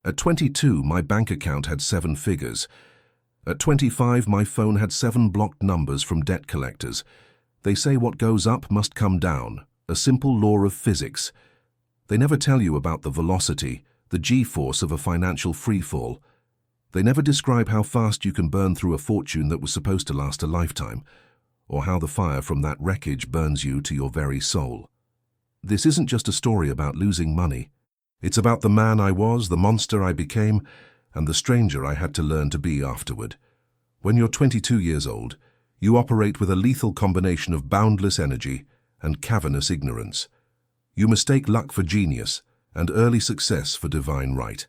At 22, my bank account had 7 figures. At 25, my phone had 7 blocked numbers from debt collectors. They say what goes up must come down, a simple law of physics. They never tell you about the velocity, the G-force of a financial freefall. They never describe how fast you can burn through a fortune that was supposed to last a lifetime, or how the fire from that wreckage burns you to your very soul. This isn't just a story about losing money. It's about the man I was, the monster I became, and the stranger I had to learn to be afterward. When you're 22 years old, you operate with a lethal combination of boundless energy and cavernous ignorance. You mistake luck for genius and early success for divine right.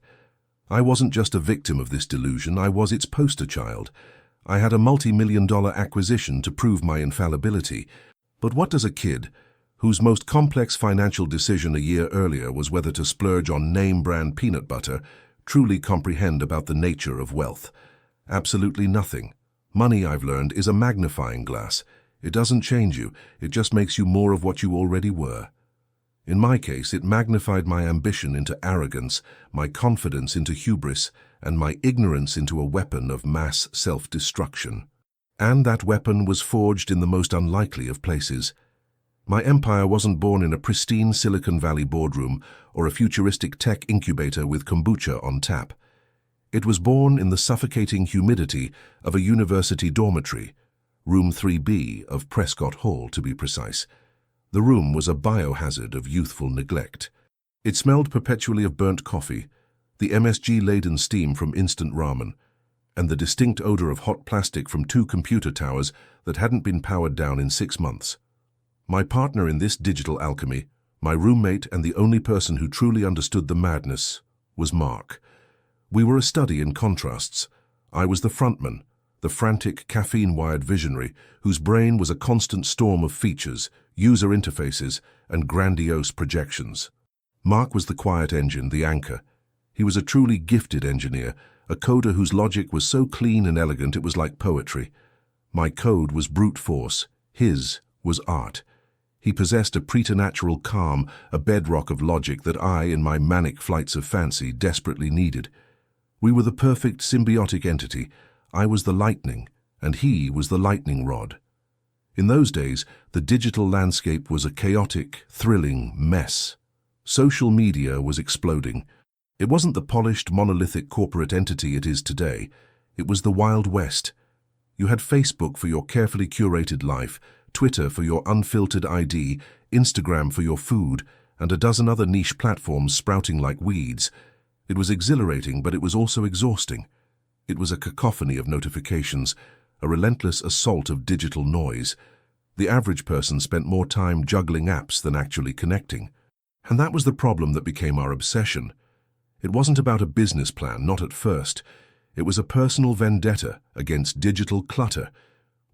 I wasn't just a victim of this delusion, I was its poster child. I had a multi-million-dollar acquisition to prove my infallibility. But what does a kid, whose most complex financial decision a year earlier was whether to splurge on name-brand peanut butter, truly comprehend about the nature of wealth? Absolutely nothing. Money, I've learned, is a magnifying glass. It doesn't change you, it just makes you more of what you already were. In my case, it magnified my ambition into arrogance, my confidence into hubris, and my ignorance into a weapon of mass self-destruction. And that weapon was forged in the most unlikely of places. My empire wasn't born in a pristine Silicon Valley boardroom or a futuristic tech incubator with kombucha on tap. It was born in the suffocating humidity of a university dormitory, room 3B of Prescott Hall to be precise. The room was a biohazard of youthful neglect. It smelled perpetually of burnt coffee, the MSG-laden steam from instant ramen, and the distinct odor of hot plastic from 2 computer towers that hadn't been powered down in 6 months. My partner in this digital alchemy, my roommate and the only person who truly understood the madness, was Mark. We were a study in contrasts. I was the frontman, the frantic, caffeine-wired visionary whose brain was a constant storm of features, user interfaces, and grandiose projections. Mark was the quiet engine, the anchor. He was a truly gifted engineer, a coder whose logic was so clean and elegant it was like poetry. My code was brute force. His was art. He possessed a preternatural calm, a bedrock of logic that I, in my manic flights of fancy, desperately needed. We were the perfect symbiotic entity. I was the lightning, and he was the lightning rod. In those days, the digital landscape was a chaotic, thrilling mess. Social media was exploding. It wasn't the polished, monolithic corporate entity it is today. It was the Wild West. You had Facebook for your carefully curated life, Twitter for your unfiltered ID, Instagram for your food, and a dozen other niche platforms sprouting like weeds. It was exhilarating, but it was also exhausting. It was a cacophony of notifications, a relentless assault of digital noise. The average person spent more time juggling apps than actually connecting. And that was the problem that became our obsession. It wasn't about a business plan, not at first. It was a personal vendetta against digital clutter.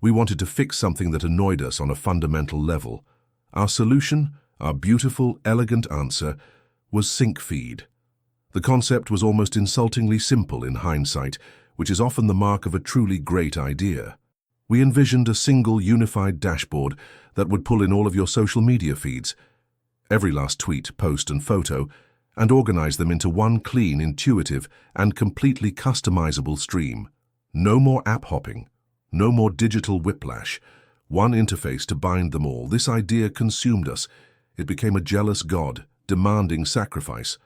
We wanted to fix something that annoyed us on a fundamental level. Our solution, our beautiful, elegant answer, was sync feed. The concept was almost insultingly simple in hindsight, which is often the mark of a truly great idea. We envisioned a single unified dashboard that would pull in all of your social media feeds, every last tweet, post, and photo, and organize them into one clean, intuitive, and completely customizable stream. No more app hopping, no more digital whiplash. One interface to bind them all. This idea consumed us. It became a jealous god, demanding sacrifice.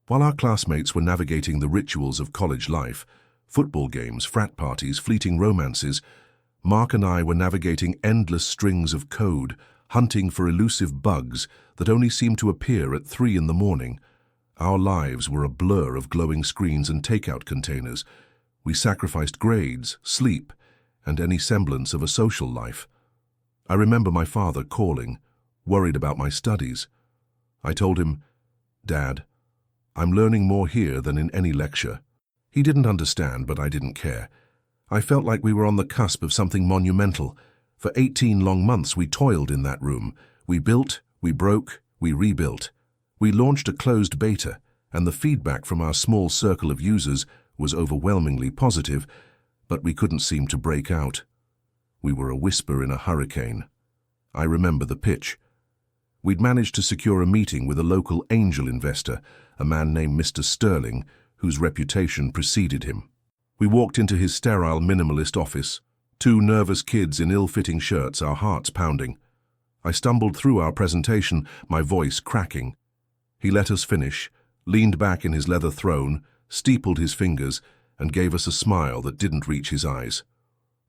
While our classmates were navigating the rituals of college life, football games, frat parties, fleeting romances, Mark and I were navigating endless strings of code, hunting for elusive bugs that only seemed to appear at 3 in the morning. Our lives were a blur of glowing screens and takeout containers. We sacrificed grades, sleep, and any semblance of a social life. I remember my father calling, worried about my studies. I told him, "Dad, I'm learning more here than in any lecture." He didn't understand, but I didn't care. I felt like we were on the cusp of something monumental. For 18 long months we toiled in that room. We built, we broke, we rebuilt. We launched a closed beta, and the feedback from our small circle of users was overwhelmingly positive, but we couldn't seem to break out. We were a whisper in a hurricane. I remember the pitch. We'd managed to secure a meeting with a local angel investor, a man named Mr. Sterling, whose reputation preceded him. We walked into his sterile minimalist office, two nervous kids in ill-fitting shirts, our hearts pounding. I stumbled through our presentation, my voice cracking. He let us finish, leaned back in his leather throne, steepled his fingers, and gave us a smile that didn't reach his eyes.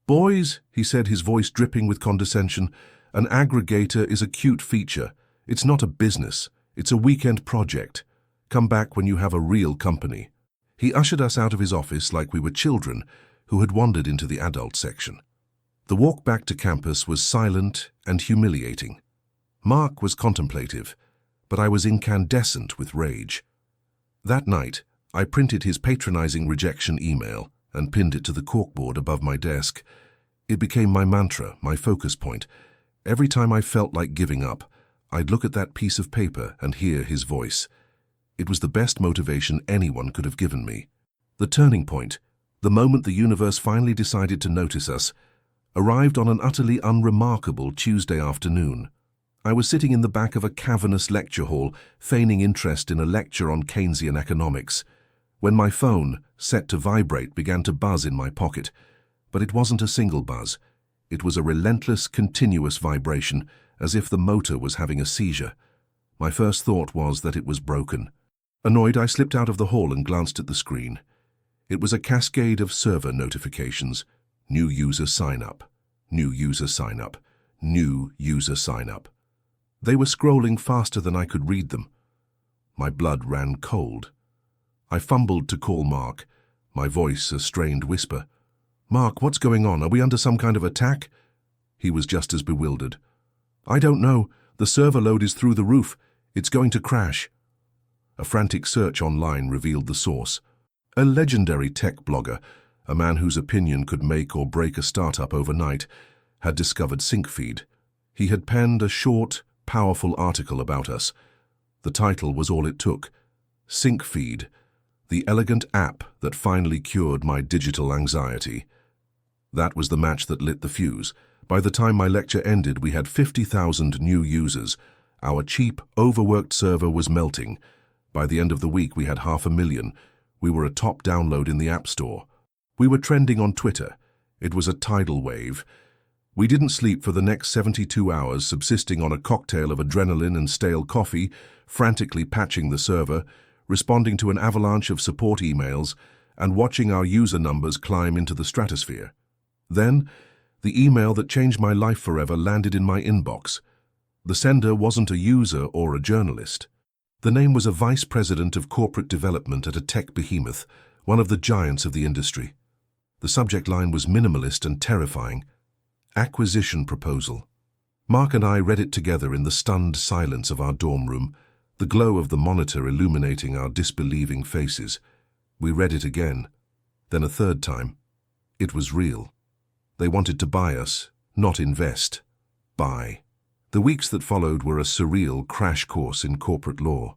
"Boys," he said, his voice dripping with condescension, "an aggregator is a cute feature. It's not a business. It's a weekend project. Come back when you have a real company." He ushered us out of his office like we were children who had wandered into the adult section. The walk back to campus was silent and humiliating. Mark was contemplative, but I was incandescent with rage. That night, I printed his patronizing rejection email and pinned it to the corkboard above my desk. It became my mantra, my focus point. Every time I felt like giving up, I'd look at that piece of paper and hear his voice. It was the best motivation anyone could have given me. The turning point, the moment the universe finally decided to notice us, arrived on an utterly unremarkable Tuesday afternoon. I was sitting in the back of a cavernous lecture hall, feigning interest in a lecture on Keynesian economics, when my phone, set to vibrate, began to buzz in my pocket. But it wasn't a single buzz. It was a relentless, continuous vibration, as if the motor was having a seizure. My first thought was that it was broken. Annoyed, I slipped out of the hall and glanced at the screen. It was a cascade of server notifications. New user sign up, new user sign up, new user sign up. They were scrolling faster than I could read them. My blood ran cold. I fumbled to call Mark, my voice a strained whisper. "Mark, what's going on? Are we under some kind of attack?" He was just as bewildered. "I don't know. The server load is through the roof. It's going to crash." A frantic search online revealed the source. A legendary tech blogger, a man whose opinion could make or break a startup overnight, had discovered SyncFeed. He had penned a short, powerful article about us. The title was all it took. SyncFeed, the elegant app that finally cured my digital anxiety. That was the match that lit the fuse. By the time my lecture ended, we had 50,000 new users. Our cheap, overworked server was melting. By the end of the week, we had 500,000. We were a top download in the App Store. We were trending on Twitter. It was a tidal wave. We didn't sleep for the next 72 hours, subsisting on a cocktail of adrenaline and stale coffee, frantically patching the server, responding to an avalanche of support emails, and watching our user numbers climb into the stratosphere. Then, the email that changed my life forever landed in my inbox. The sender wasn't a user or a journalist. The name was a vice president of corporate development at a tech behemoth, one of the giants of the industry. The subject line was minimalist and terrifying. Acquisition proposal. Mark and I read it together in the stunned silence of our dorm room, the glow of the monitor illuminating our disbelieving faces. We read it again, then a third time. It was real. They wanted to buy us, not invest. Buy. The weeks that followed were a surreal crash course in corporate law.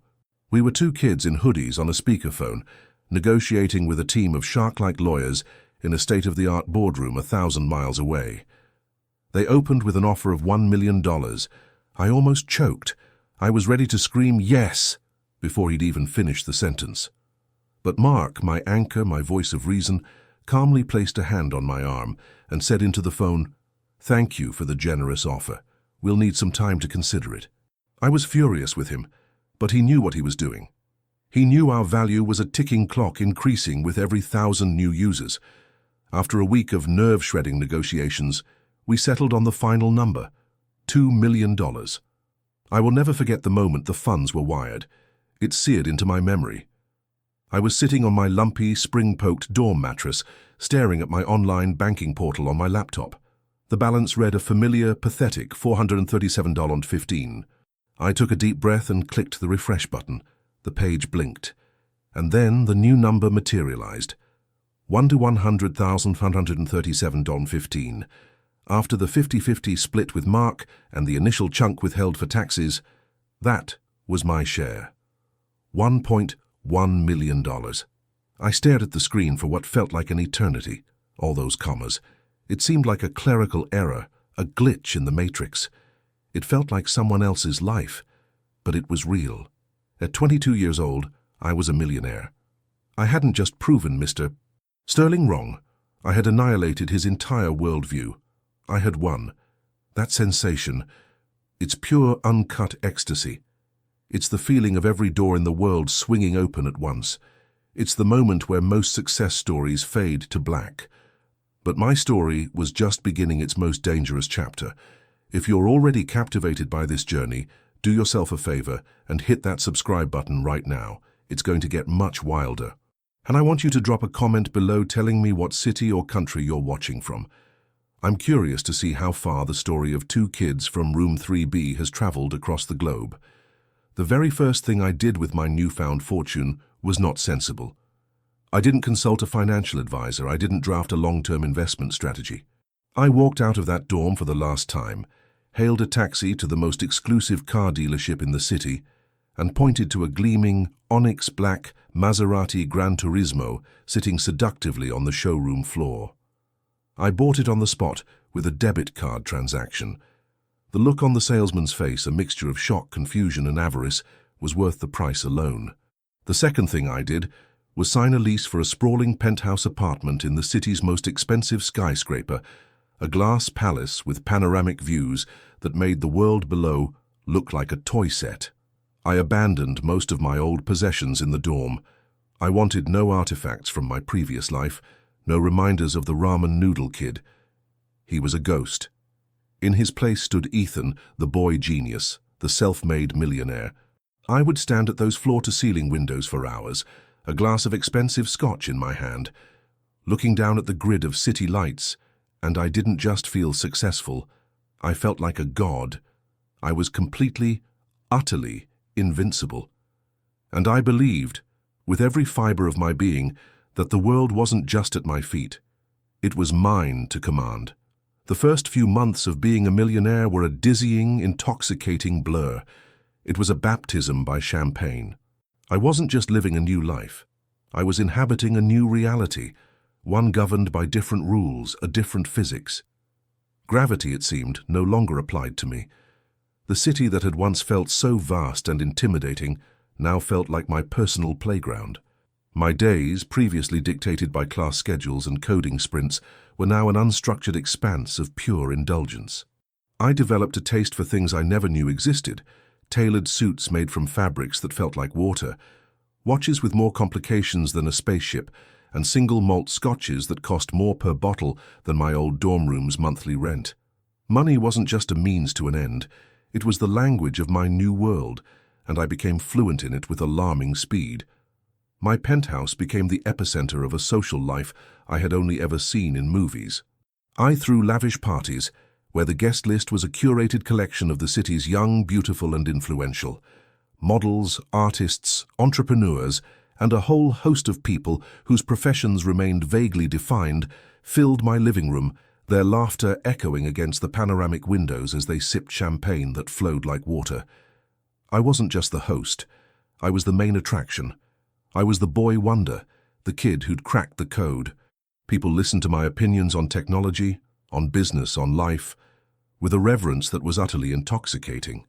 We were two kids in hoodies on a speakerphone, negotiating with a team of shark-like lawyers in a state-of-the-art boardroom 1,000 miles away. They opened with an offer of $1 million. I almost choked. I was ready to scream yes before he'd even finished the sentence. But Mark, my anchor, my voice of reason, calmly placed a hand on my arm and said into the phone, "Thank you for the generous offer. We'll need some time to consider it." I was furious with him, but he knew what he was doing. He knew our value was a ticking clock increasing with every 1,000 new users. After a week of nerve-shredding negotiations, we settled on the final number, $2 million. I will never forget the moment the funds were wired. It seared into my memory. I was sitting on my lumpy, spring-poked dorm mattress, staring at my online banking portal on my laptop. The balance read a familiar, pathetic $437.15. I took a deep breath and clicked the refresh button. The page blinked. And then the new number materialized. 1 to 100,537.15. After the 50-50 split with Mark and the initial chunk withheld for taxes, that was my share. $1.1 million. I stared at the screen for what felt like an eternity. All those commas. It seemed like a clerical error, a glitch in the matrix. It felt like someone else's life, but it was real. At 22 years old, I was a millionaire. I hadn't just proven Mr. Sterling wrong. I had annihilated his entire worldview. I had won. That sensation, it's pure, uncut ecstasy. It's the feeling of every door in the world swinging open at once. It's the moment where most success stories fade to black. But my story was just beginning its most dangerous chapter. If you're already captivated by this journey, do yourself a favor and hit that subscribe button right now. It's going to get much wilder. And I want you to drop a comment below telling me what city or country you're watching from. I'm curious to see how far the story of two kids from room 3B has traveled across the globe. The very first thing I did with my newfound fortune was not sensible. I didn't consult a financial advisor. I didn't draft a long-term investment strategy. I walked out of that dorm for the last time, hailed a taxi to the most exclusive car dealership in the city, and pointed to a gleaming, onyx black Maserati Gran Turismo sitting seductively on the showroom floor. I bought it on the spot with a debit card transaction. The look on the salesman's face, a mixture of shock, confusion, and avarice, was worth the price alone. The second thing I did was sign a lease for a sprawling penthouse apartment in the city's most expensive skyscraper, a glass palace with panoramic views that made the world below look like a toy set. I abandoned most of my old possessions in the dorm. I wanted no artifacts from my previous life, no reminders of the ramen noodle kid. He was a ghost. In his place stood Ethan, the boy genius, the self-made millionaire. I would stand at those floor-to-ceiling windows for hours, a glass of expensive scotch in my hand, looking down at the grid of city lights, and I didn't just feel successful. I felt like a god. I was completely, utterly invincible. And I believed, with every fiber of my being, that the world wasn't just at my feet. It was mine to command. The first few months of being a millionaire were a dizzying, intoxicating blur. It was a baptism by champagne. I wasn't just living a new life. I was inhabiting a new reality, one governed by different rules, a different physics. Gravity, it seemed, no longer applied to me. The city that had once felt so vast and intimidating now felt like my personal playground. My days, previously dictated by class schedules and coding sprints, were now an unstructured expanse of pure indulgence. I developed a taste for things I never knew existed: tailored suits made from fabrics that felt like water, watches with more complications than a spaceship, and single malt scotches that cost more per bottle than my old dorm room's monthly rent. Money wasn't just a means to an end. It was the language of my new world, and I became fluent in it with alarming speed. My penthouse became the epicenter of a social life I had only ever seen in movies. I threw lavish parties, where the guest list was a curated collection of the city's young, beautiful, and influential. Models, artists, entrepreneurs, and a whole host of people whose professions remained vaguely defined filled my living room, their laughter echoing against the panoramic windows as they sipped champagne that flowed like water. I wasn't just the host. I was the main attraction. I was the boy wonder, the kid who'd cracked the code. People listened to my opinions on technology, on business, on life, with a reverence that was utterly intoxicating.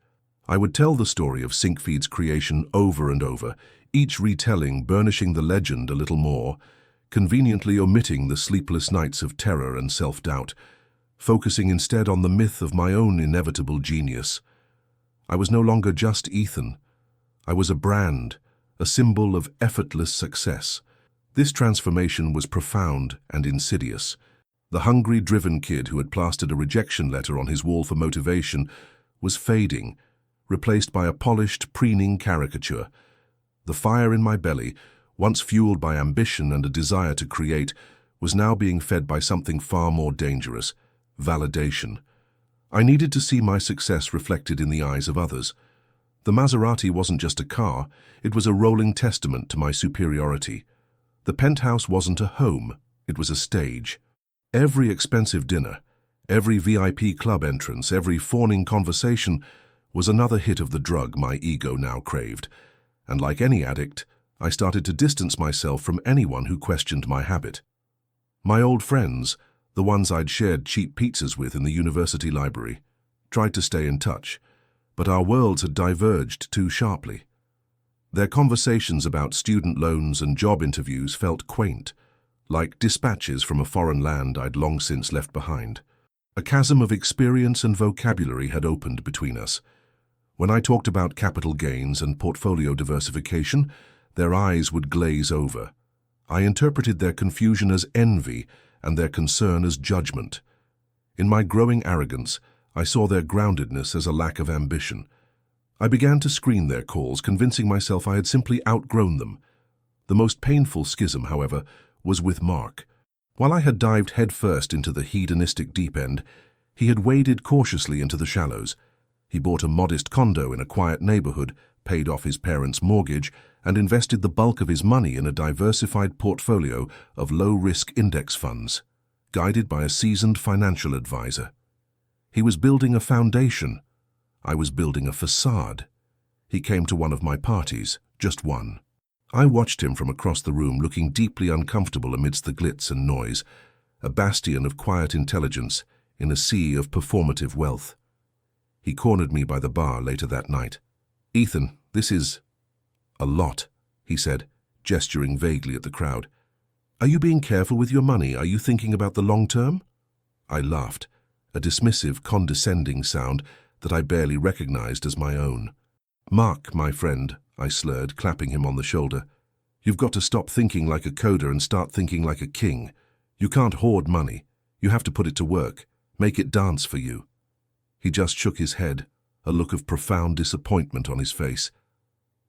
I would tell the story of SyncFeed's creation over and over, each retelling burnishing the legend a little more, conveniently omitting the sleepless nights of terror and self-doubt, focusing instead on the myth of my own inevitable genius. I was no longer just Ethan. I was a brand, a symbol of effortless success. This transformation was profound and insidious. The hungry, driven kid who had plastered a rejection letter on his wall for motivation was fading, replaced by a polished, preening caricature. The fire in my belly, once fueled by ambition and a desire to create, was now being fed by something far more dangerous: validation. I needed to see my success reflected in the eyes of others. The Maserati wasn't just a car, it was a rolling testament to my superiority. The penthouse wasn't a home, it was a stage. Every expensive dinner, every VIP club entrance, every fawning conversation was another hit of the drug my ego now craved. And like any addict, I started to distance myself from anyone who questioned my habit. My old friends, the ones I'd shared cheap pizzas with in the university library, tried to stay in touch, but our worlds had diverged too sharply. Their conversations about student loans and job interviews felt quaint, like dispatches from a foreign land I'd long since left behind. A chasm of experience and vocabulary had opened between us. When I talked about capital gains and portfolio diversification, their eyes would glaze over. I interpreted their confusion as envy and their concern as judgment. In my growing arrogance, I saw their groundedness as a lack of ambition. I began to screen their calls, convincing myself I had simply outgrown them. The most painful schism, however, was with Mark. While I had dived headfirst into the hedonistic deep end, he had waded cautiously into the shallows. He bought a modest condo in a quiet neighborhood, paid off his parents' mortgage, and invested the bulk of his money in a diversified portfolio of low-risk index funds, guided by a seasoned financial advisor. He was building a foundation. I was building a facade. He came to one of my parties, just one. I watched him from across the room, looking deeply uncomfortable amidst the glitz and noise, a bastion of quiet intelligence in a sea of performative wealth. He cornered me by the bar later that night. "Ethan, this is a lot," he said, gesturing vaguely at the crowd. "Are you being careful with your money? Are you thinking about the long term?" I laughed, a dismissive, condescending sound that I barely recognized as my own. "Mark, my friend," I slurred, clapping him on the shoulder. "You've got to stop thinking like a coder and start thinking like a king. You can't hoard money. You have to put it to work. Make it dance for you." He just shook his head, a look of profound disappointment on his face.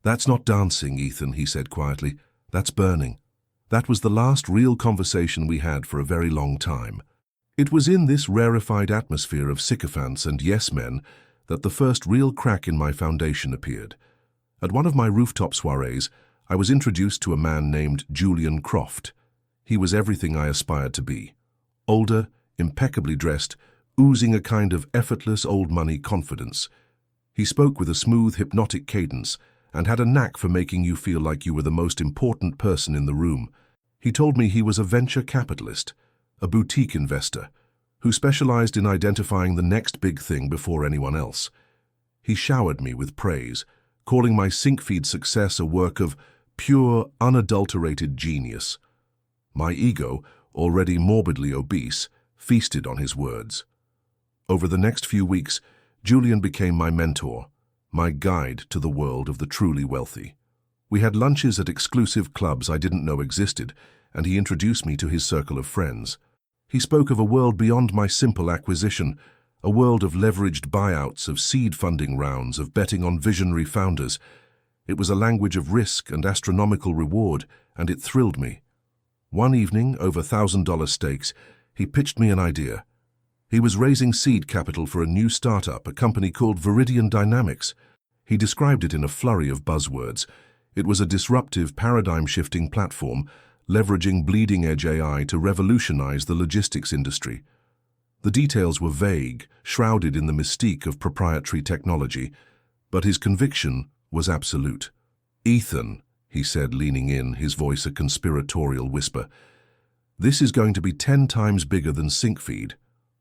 "That's not dancing, Ethan," he said quietly. "That's burning." That was the last real conversation we had for a very long time. It was in this rarefied atmosphere of sycophants and yes-men that the first real crack in my foundation appeared. At one of my rooftop soirees, I was introduced to a man named Julian Croft. He was everything I aspired to be. Older, impeccably dressed, oozing a kind of effortless old-money confidence. He spoke with a smooth, hypnotic cadence and had a knack for making you feel like you were the most important person in the room. He told me he was a venture capitalist, a boutique investor, who specialized in identifying the next big thing before anyone else. He showered me with praise, calling my SyncFeed success a work of pure, unadulterated genius. My ego, already morbidly obese, feasted on his words. Over the next few weeks, Julian became my mentor, my guide to the world of the truly wealthy. We had lunches at exclusive clubs I didn't know existed, and he introduced me to his circle of friends. He spoke of a world beyond my simple acquisition, a world of leveraged buyouts, of seed funding rounds, of betting on visionary founders. It was a language of risk and astronomical reward, and it thrilled me. One evening, over $1,000 stakes, he pitched me an idea. He was raising seed capital for a new startup, a company called Viridian Dynamics. He described it in a flurry of buzzwords. It was a disruptive, paradigm-shifting platform, leveraging bleeding-edge AI to revolutionize the logistics industry. The details were vague, shrouded in the mystique of proprietary technology, but his conviction was absolute. "Ethan," he said, leaning in, his voice a conspiratorial whisper, "this is going to be 10 times bigger than SyncFeed.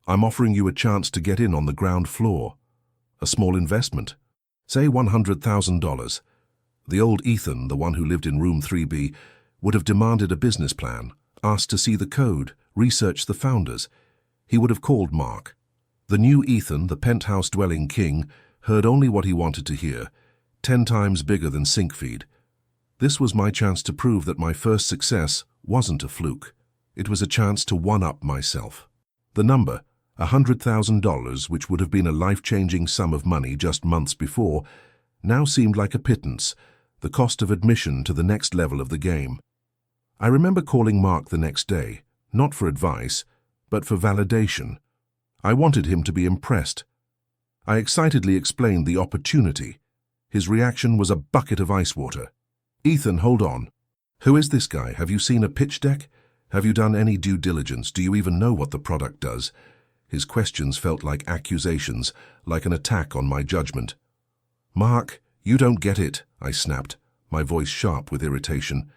I'm offering you a chance to get in on the ground floor. A small investment. Say $100,000. The old Ethan, the one who lived in room 3B, would have demanded a business plan, asked to see the code, research the founders. He would have called Mark. The new Ethan, the penthouse-dwelling king, heard only what he wanted to hear, 10 times bigger than SyncFeed. This was my chance to prove that my first success wasn't a fluke. It was a chance to one-up myself. The number, $100,000, which would have been a life-changing sum of money just months before, now seemed like a pittance, the cost of admission to the next level of the game. I remember calling Mark the next day, not for advice, but for validation. I wanted him to be impressed. I excitedly explained the opportunity. His reaction was a bucket of ice water. "Ethan, hold on. Who is this guy? Have you seen a pitch deck? Have you done any due diligence? Do you even know what the product does?" His questions felt like accusations, like an attack on my judgment. "Mark, you don't get it," I snapped, my voice sharp with irritation.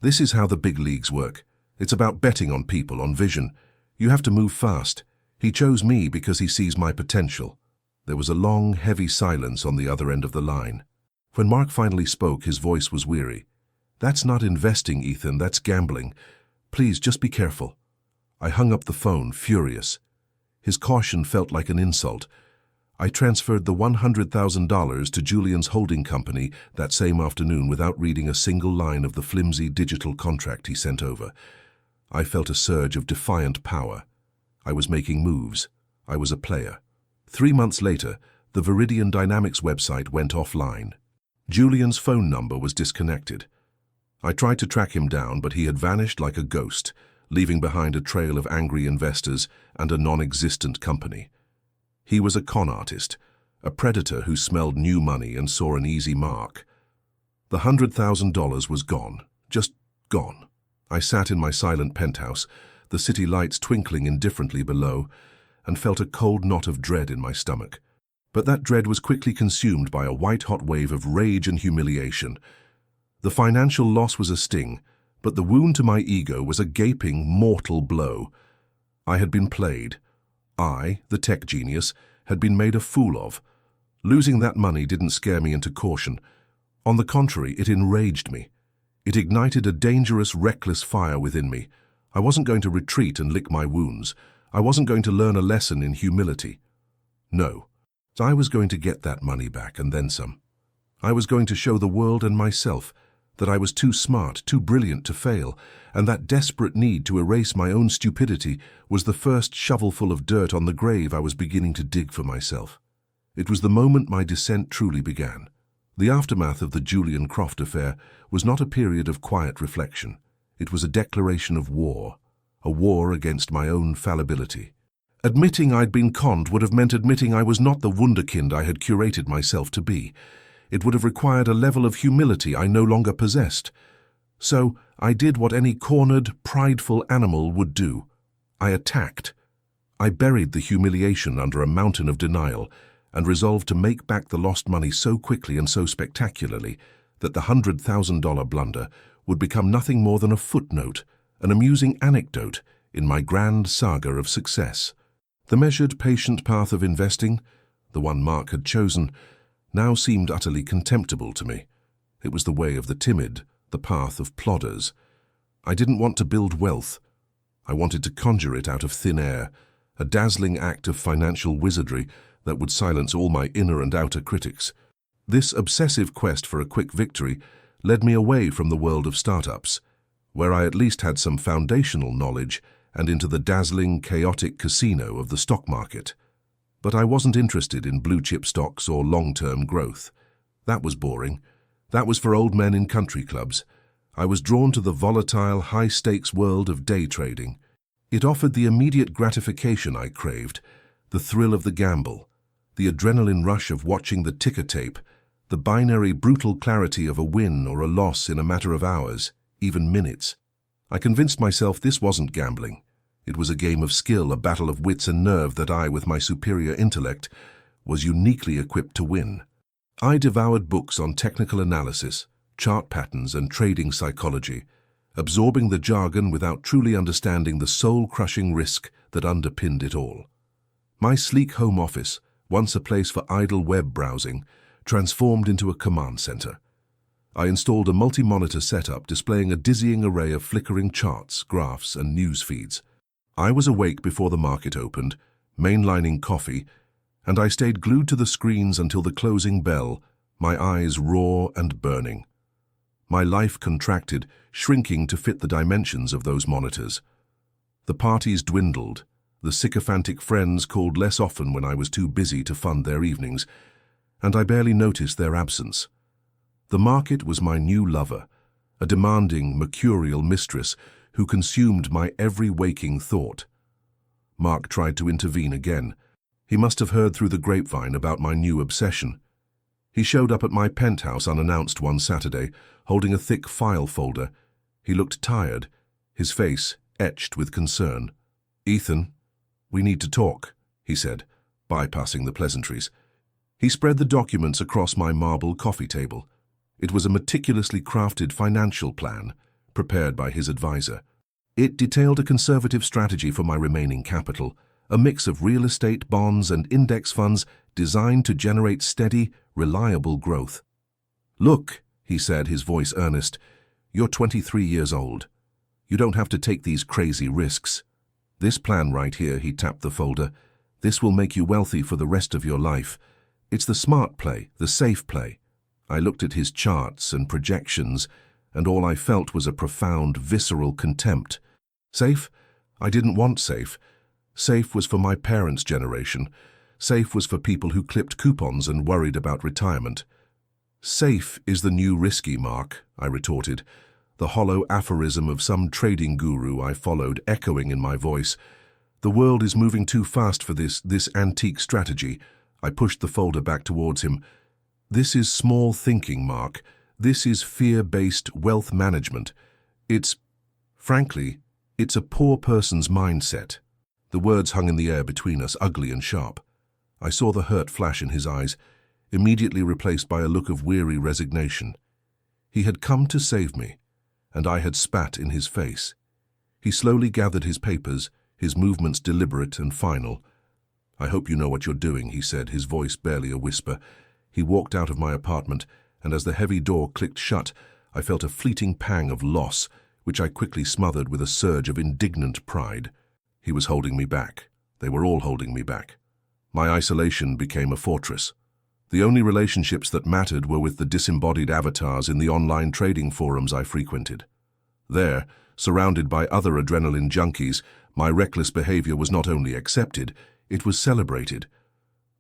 "This is how the big leagues work. It's about betting on people, on vision. You have to move fast. He chose me because he sees my potential." There was a long, heavy silence on the other end of the line. When Mark finally spoke, his voice was weary. "That's not investing, Ethan, that's gambling. Please, just be careful." I hung up the phone, furious. His caution felt like an insult. I transferred the $100,000 to Julian's holding company that same afternoon without reading a single line of the flimsy digital contract he sent over. I felt a surge of defiant power. I was making moves. I was a player. 3 months later, the Viridian Dynamics website went offline. Julian's phone number was disconnected. I tried to track him down, but he had vanished like a ghost, leaving behind a trail of angry investors and a non-existent company. He was a con artist, a predator who smelled new money and saw an easy mark. The $100,000 was gone, just gone. I sat in my silent penthouse, the city lights twinkling indifferently below, and felt a cold knot of dread in my stomach. But that dread was quickly consumed by a white-hot wave of rage and humiliation. The financial loss was a sting, but the wound to my ego was a gaping, mortal blow. I had been played. I, the tech genius, had been made a fool of. Losing that money didn't scare me into caution. On the contrary, it enraged me. It ignited a dangerous, reckless fire within me. I wasn't going to retreat and lick my wounds. I wasn't going to learn a lesson in humility. No, I was going to get that money back and then some. I was going to show the world and myself that I was too smart, too brilliant to fail, and that desperate need to erase my own stupidity was the first shovelful of dirt on the grave I was beginning to dig for myself. It was the moment my descent truly began. The aftermath of the Julian Croft affair was not a period of quiet reflection. It was a declaration of war, a war against my own fallibility. Admitting I'd been conned would have meant admitting I was not the wunderkind I had curated myself to be. It would have required a level of humility I no longer possessed. So I did what any cornered, prideful animal would do. I attacked. I buried the humiliation under a mountain of denial and resolved to make back the lost money so quickly and so spectacularly that the $100,000 blunder would become nothing more than a footnote, an amusing anecdote in my grand saga of success. The measured, patient path of investing, the one Mark had chosen, now seemed utterly contemptible to me. It was the way of the timid, the path of plodders. I didn't want to build wealth. I wanted to conjure it out of thin air, a dazzling act of financial wizardry that would silence all my inner and outer critics. This obsessive quest for a quick victory led me away from the world of startups, where I at least had some foundational knowledge, and into the dazzling, chaotic casino of the stock market. But I wasn't interested in blue-chip stocks or long-term growth. That was boring. That was for old men in country clubs. I was drawn to the volatile, high-stakes world of day trading. It offered the immediate gratification I craved, the thrill of the gamble, the adrenaline rush of watching the ticker tape, the binary, brutal clarity of a win or a loss in a matter of hours, even minutes. I convinced myself this wasn't gambling. It was a game of skill, a battle of wits and nerve that I, with my superior intellect, was uniquely equipped to win. I devoured books on technical analysis, chart patterns, and trading psychology, absorbing the jargon without truly understanding the soul-crushing risk that underpinned it all. My sleek home office, once a place for idle web browsing, transformed into a command center. I installed a multi-monitor setup displaying a dizzying array of flickering charts, graphs, and news feeds. I was awake before the market opened, mainlining coffee, and I stayed glued to the screens until the closing bell, my eyes raw and burning. My life contracted, shrinking to fit the dimensions of those monitors. The parties dwindled. The sycophantic friends called less often when I was too busy to fund their evenings, and I barely noticed their absence. The market was my new lover, a demanding, mercurial mistress who consumed my every waking thought. Mark tried to intervene again. He must have heard through the grapevine about my new obsession. He showed up at my penthouse unannounced one Saturday, holding a thick file folder. He looked tired, his face etched with concern. "Ethan, we need to talk," he said, bypassing the pleasantries. He spread the documents across my marble coffee table. It was a meticulously crafted financial plan, prepared by his advisor. It detailed a conservative strategy for my remaining capital, a mix of real estate, bonds, and index funds designed to generate steady, reliable growth. "Look," he said, his voice earnest, "you're 23 years old. You don't have to take these crazy risks. This plan right here," he tapped the folder, "this will make you wealthy for the rest of your life. It's the smart play, the safe play." I looked at his charts and projections, and all I felt was a profound, visceral contempt. Safe? I didn't want safe. Safe was for my parents' generation. Safe was for people who clipped coupons and worried about retirement. "Safe is the new risky, Mark," I retorted, the hollow aphorism of some trading guru I followed echoing in my voice. "The world is moving too fast for this antique strategy." I pushed the folder back towards him. "This is small thinking, Mark. This is fear-based wealth management. Frankly, it's a poor person's mindset." The words hung in the air between us, ugly and sharp. I saw the hurt flash in his eyes, immediately replaced by a look of weary resignation. He had come to save me, and I had spat in his face. He slowly gathered his papers, his movements deliberate and final. "I hope you know what you're doing," he said, his voice barely a whisper. He walked out of my apartment, and as the heavy door clicked shut, I felt a fleeting pang of loss, which I quickly smothered with a surge of indignant pride. He was holding me back. They were all holding me back. My isolation became a fortress. The only relationships that mattered were with the disembodied avatars in the online trading forums I frequented. There, surrounded by other adrenaline junkies, my reckless behavior was not only accepted, it was celebrated.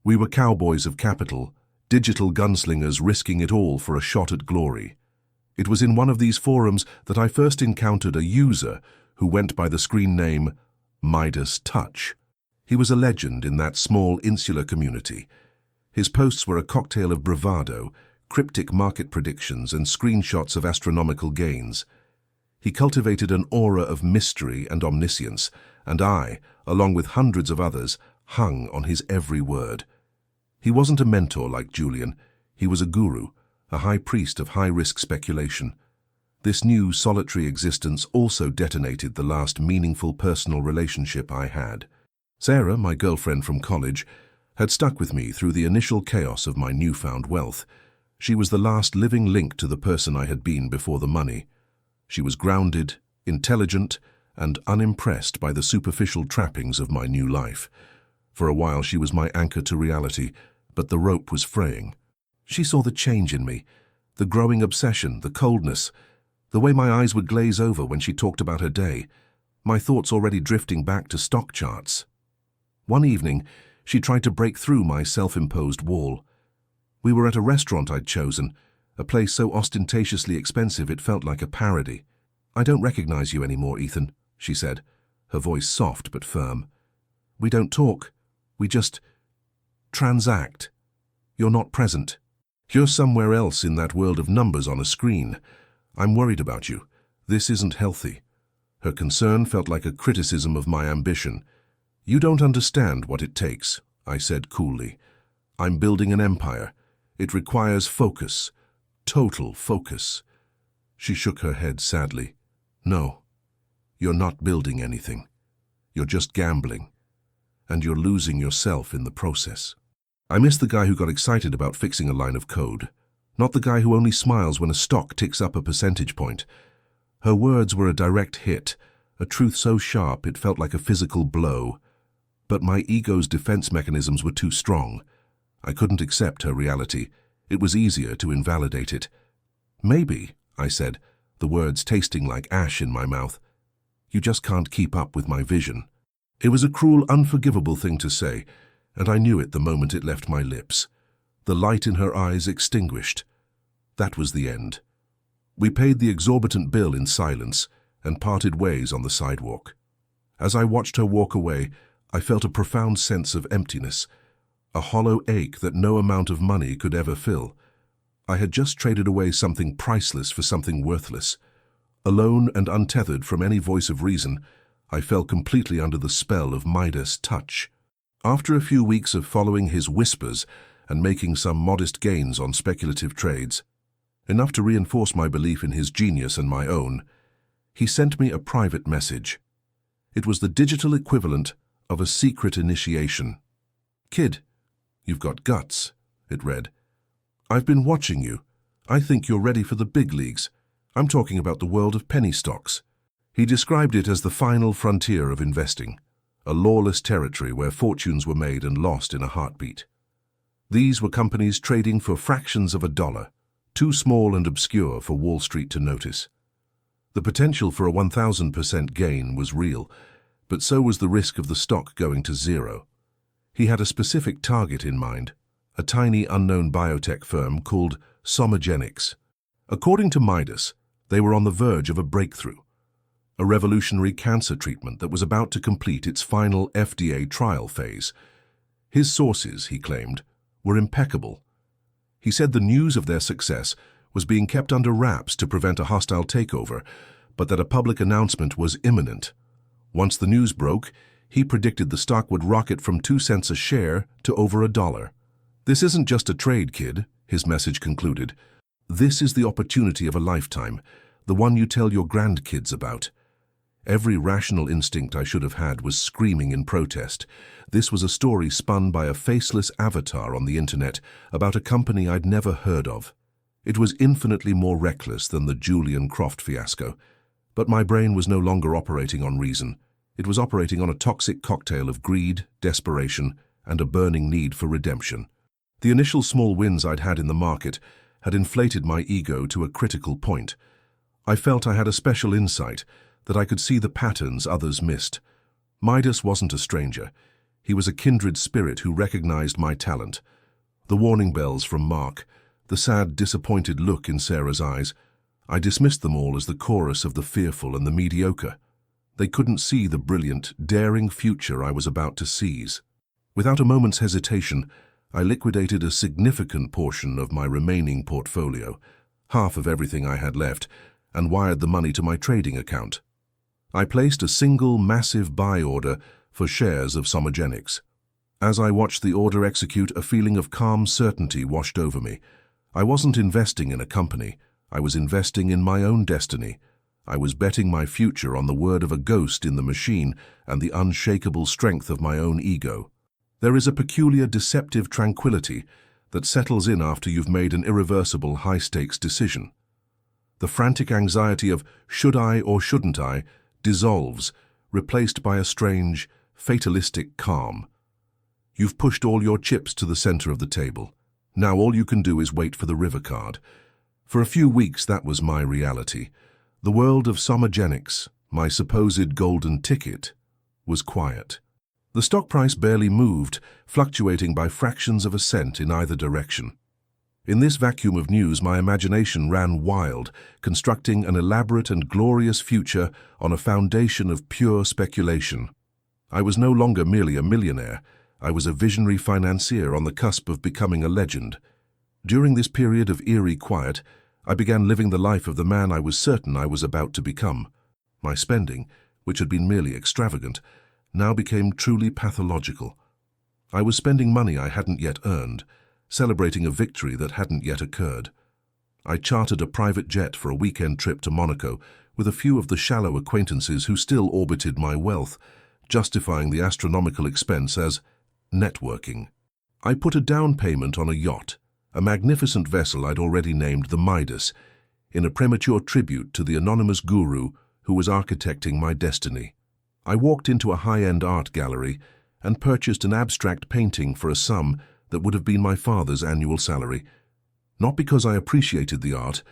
We were cowboys of capital, digital gunslingers risking it all for a shot at glory. It was in one of these forums that I first encountered a user who went by the screen name Midas Touch. He was a legend in that small insular community. His posts were a cocktail of bravado, cryptic market predictions, and screenshots of astronomical gains. He cultivated an aura of mystery and omniscience, and I, along with hundreds of others, hung on his every word. He wasn't a mentor like Julian. He was a guru, a high priest of high-risk speculation. This new, solitary existence also detonated the last meaningful personal relationship I had. Sarah, my girlfriend from college, had stuck with me through the initial chaos of my newfound wealth. She was the last living link to the person I had been before the money. She was grounded, intelligent, and unimpressed by the superficial trappings of my new life. For a while she was my anchor to reality, but the rope was fraying. She saw the change in me, the growing obsession, the coldness, the way my eyes would glaze over when she talked about her day, my thoughts already drifting back to stock charts. One evening, she tried to break through my self-imposed wall. We were at a restaurant I'd chosen, a place so ostentatiously expensive it felt like a parody. "I don't recognize you anymore, Ethan," she said, her voice soft but firm. "We don't talk. We just transact. You're not present. You're somewhere else in that world of numbers on a screen. I'm worried about you. This isn't healthy." Her concern felt like a criticism of my ambition. "You don't understand what it takes," I said coolly. "I'm building an empire. It requires focus, total focus." She shook her head sadly. "No, you're not building anything. You're just gambling. And you're losing yourself in the process." I miss the guy who got excited about fixing a line of code, not the guy who only smiles when a stock ticks up a percentage point. Her words were a direct hit, a truth so sharp it felt like a physical blow. But my ego's defense mechanisms were too strong. I couldn't accept her reality. It was easier to invalidate it. "Maybe," I said, the words tasting like ash in my mouth. "You just can't keep up with my vision." It was a cruel, unforgivable thing to say, and I knew it the moment it left my lips. The light in her eyes extinguished. That was the end. We paid the exorbitant bill in silence and parted ways on the sidewalk. As I watched her walk away, I felt a profound sense of emptiness, a hollow ache that no amount of money could ever fill. I had just traded away something priceless for something worthless. Alone and untethered from any voice of reason, I fell completely under the spell of Midas' touch. After a few weeks of following his whispers and making some modest gains on speculative trades, enough to reinforce my belief in his genius and my own, he sent me a private message. It was the digital equivalent of a secret initiation. "Kid, you've got guts," it read. "I've been watching you. I think you're ready for the big leagues. I'm talking about the world of penny stocks." He described it as the final frontier of investing, a lawless territory where fortunes were made and lost in a heartbeat. These were companies trading for fractions of a dollar, too small and obscure for Wall Street to notice. The potential for a 1,000% gain was real, but so was the risk of the stock going to zero. He had a specific target in mind, a tiny unknown biotech firm called Somogenics. According to Midas, they were on the verge of a breakthrough, a revolutionary cancer treatment that was about to complete its final FDA trial phase. His sources, he claimed, were impeccable. He said the news of their success was being kept under wraps to prevent a hostile takeover, but that a public announcement was imminent. Once the news broke, he predicted the stock would rocket from 2 cents a share to over $1. "This isn't just a trade, kid," his message concluded. "This is the opportunity of a lifetime, the one you tell your grandkids about." Every rational instinct I should have had was screaming in protest. This was a story spun by a faceless avatar on the internet about a company I'd never heard of. It was infinitely more reckless than the Julian Croft fiasco. But my brain was no longer operating on reason. It was operating on a toxic cocktail of greed, desperation, and a burning need for redemption. The initial small wins I'd had in the market had inflated my ego to a critical point. I felt I had a special insight, that I could see the patterns others missed. Midas wasn't a stranger. He was a kindred spirit who recognized my talent. The warning bells from Mark, the sad, disappointed look in Sarah's eyes, I dismissed them all as the chorus of the fearful and the mediocre. They couldn't see the brilliant, daring future I was about to seize. Without a moment's hesitation, I liquidated a significant portion of my remaining portfolio, half of everything I had left, and wired the money to my trading account. I placed a single massive buy order for shares of Somogenics. As I watched the order execute, a feeling of calm certainty washed over me. I wasn't investing in a company. I was investing in my own destiny. I was betting my future on the word of a ghost in the machine and the unshakable strength of my own ego. There is a peculiar deceptive tranquility that settles in after you've made an irreversible high-stakes decision. The frantic anxiety of should I or shouldn't I dissolves, replaced by a strange, fatalistic calm. You've pushed all your chips to the center of the table. Now all you can do is wait for the river card. For a few weeks that was my reality. The world of Somogenics, my supposed golden ticket, was quiet. The stock price barely moved, fluctuating by fractions of a cent in either direction. In this vacuum of news, my imagination ran wild, constructing an elaborate and glorious future on a foundation of pure speculation. I was no longer merely a millionaire. I was a visionary financier on the cusp of becoming a legend. During this period of eerie quiet, I began living the life of the man I was certain I was about to become. My spending, which had been merely extravagant, now became truly pathological. I was spending money I hadn't yet earned, celebrating a victory that hadn't yet occurred. I chartered a private jet for a weekend trip to Monaco with a few of the shallow acquaintances who still orbited my wealth, justifying the astronomical expense as networking. I put a down payment on a yacht, a magnificent vessel I'd already named the Midas, in a premature tribute to the anonymous guru who was architecting my destiny. I walked into a high-end art gallery and purchased an abstract painting for a sum that would have been my father's annual salary, not because I appreciated the art,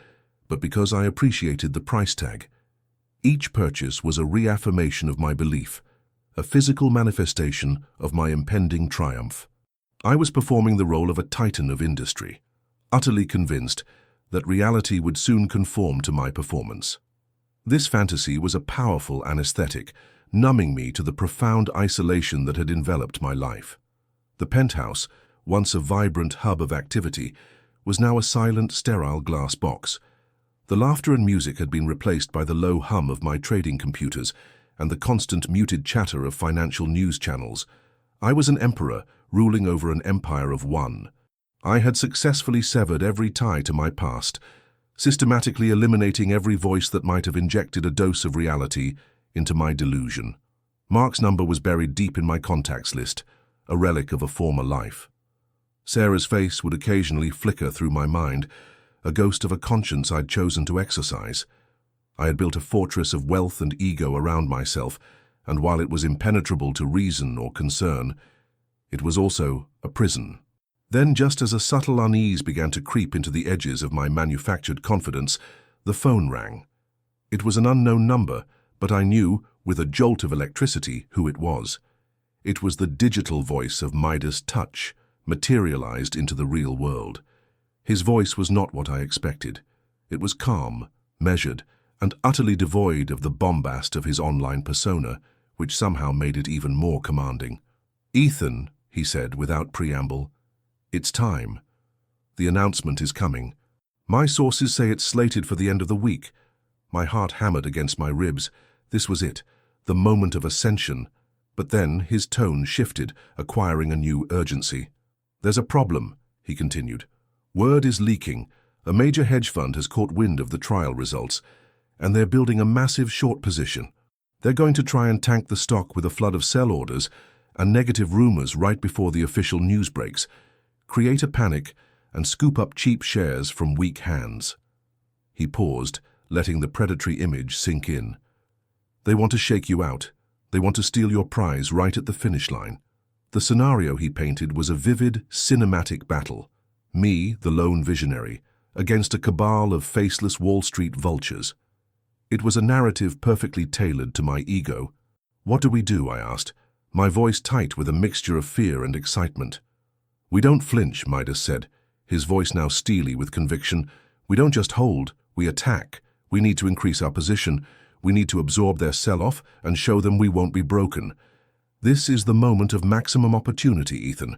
but because I appreciated the price tag. Each purchase was a reaffirmation of my belief, a physical manifestation of my impending triumph. I was performing the role of a titan of industry, utterly convinced that reality would soon conform to my performance. This fantasy was a powerful anesthetic, numbing me to the profound isolation that had enveloped my life. The penthouse, once a vibrant hub of activity, was now a silent, sterile glass box. The laughter and music had been replaced by the low hum of my trading computers and the constant muted chatter of financial news channels. I was an emperor ruling over an empire of one. I had successfully severed every tie to my past, systematically eliminating every voice that might have injected a dose of reality into my delusion. Mark's number was buried deep in my contacts list, a relic of a former life. Sarah's face would occasionally flicker through my mind, a ghost of a conscience I'd chosen to exercise. I had built a fortress of wealth and ego around myself, and while it was impenetrable to reason or concern, it was also a prison. Then, just as a subtle unease began to creep into the edges of my manufactured confidence, the phone rang. It was an unknown number, but I knew, with a jolt of electricity, who it was. It was the digital voice of Midas Touch, materialized into the real world. His voice was not what I expected. It was calm, measured, and utterly devoid of the bombast of his online persona, which somehow made it even more commanding. "Ethan," he said without preamble, "it's time. The announcement is coming. My sources say it's slated for the end of the week." My heart hammered against my ribs. This was it, the moment of ascension. But then his tone shifted, acquiring a new urgency. "There's a problem," he continued. "Word is leaking. A major hedge fund has caught wind of the trial results, and they're building a massive short position. They're going to try and tank the stock with a flood of sell orders and negative rumors right before the official news breaks, create a panic, and scoop up cheap shares from weak hands." He paused, letting the predatory image sink in. "They want to shake you out. They want to steal your prize right at the finish line." The scenario he painted was a vivid, cinematic battle. Me, the lone visionary, against a cabal of faceless Wall Street vultures. It was a narrative perfectly tailored to my ego. "What do we do?" I asked, my voice tight with a mixture of fear and excitement. "We don't flinch," Midas said, his voice now steely with conviction. "We don't just hold, we attack. We need to increase our position. We need to absorb their sell-off and show them we won't be broken. This is the moment of maximum opportunity, Ethan.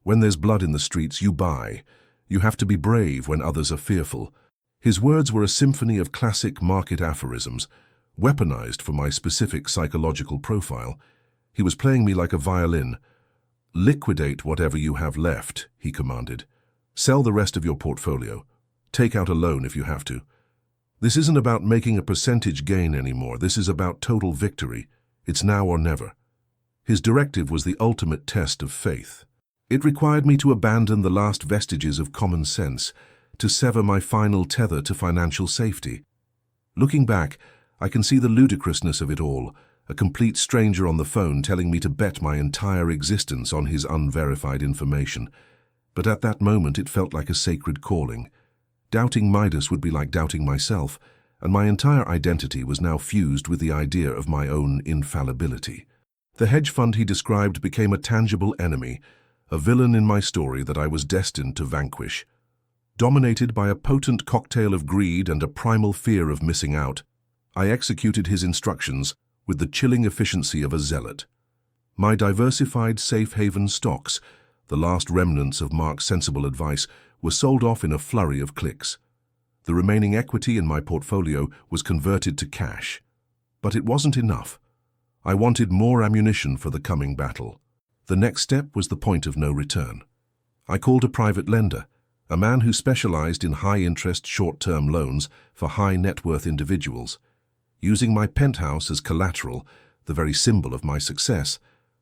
When there's blood in the streets, you buy. You have to be brave when others are fearful." His words were a symphony of classic market aphorisms, weaponized for my specific psychological profile. He was playing me like a violin. "Liquidate whatever you have left," he commanded. "Sell the rest of your portfolio. Take out a loan if you have to. This isn't about making a percentage gain anymore. This is about total victory. It's now or never." His directive was the ultimate test of faith. It required me to abandon the last vestiges of common sense, to sever my final tether to financial safety. Looking back, I can see the ludicrousness of it all, a complete stranger on the phone telling me to bet my entire existence on his unverified information. But at that moment it felt like a sacred calling. Doubting Midas would be like doubting myself, and my entire identity was now fused with the idea of my own infallibility. The hedge fund he described became a tangible enemy, a villain in my story that I was destined to vanquish. Dominated by a potent cocktail of greed and a primal fear of missing out, I executed his instructions with the chilling efficiency of a zealot. My diversified safe haven stocks, the last remnants of Mark's sensible advice, were sold off in a flurry of clicks. The remaining equity in my portfolio was converted to cash. But it wasn't enough. I wanted more ammunition for the coming battle. The next step was the point of no return. I called a private lender, a man who specialized in high-interest short-term loans for high-net-worth individuals. Using my penthouse as collateral, the very symbol of my success,